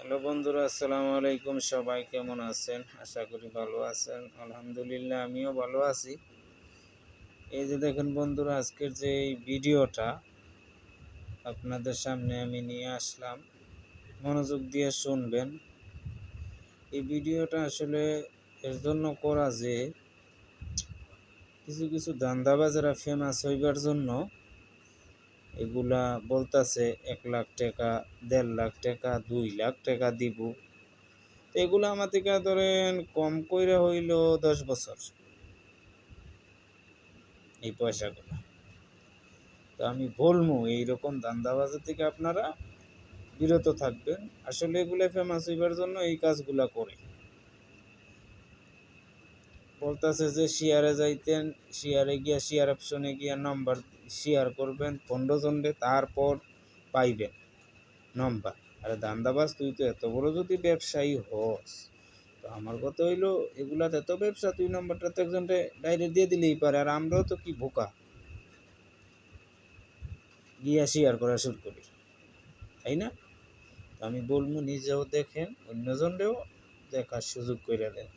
Hello বন্ধুরা, আসসালামু আলাইকুম। সবাই কেমন আছেন? আশা করি ভালো আছেন। আলহামদুলিল্লাহ, আমিও ভালো আছি। এই যে দেখেন বন্ধুরা, আজকের যে এই ভিডিওটা আপনাদের সামনে আমি নিয়ে আসলাম, মনোযোগ দিয়ে শুনবেন। এই ভিডিওটা আসলে এর জন্য করা যে কিছু কিছু ধান্দাবাজেরা ফেমাস হইবার জন্য এগুলা বলতাছে 1 লাখ টাকা, 1.5 লাখ টাকা, 2 লাখ টাকা দিব। এগুলো আমার থেকে ধরেন কম কইরা হইল 10 বছর এই পয়সাগুলো। তো আমি বলবো এইরকম ধান্দাবাজি থেকে আপনারা বিরত থাকবেন। আসলে এগুলো ফেমাস হইবার জন্য এই কাজগুলা করে বলতেছে যে শেয়ারে যাইতেন, শেয়ারে গিয়া শেয়ার অপশনে গিয়া নাম্বার শেয়ার করবেন 15 জনরে, তারপর পাইবেন নাম্বার। আরে ধান্দাবাজ, তুই তো এত বড় যদি ব্যবসায়ী হস, তো আমার কথা হইলো এগুলাতে এত ব্যবসা, তুই নাম্বারটা তো একজনকে ডাইরেক্ট দিয়ে দিলেই পারে। আর আমরাও তো কি বোকা গিয়া শেয়ার করা শুরু করি, তাই না? আমি বলবো নিজেও দেখেন, অন্যজনরেও দেখার সুযোগ করে দেন।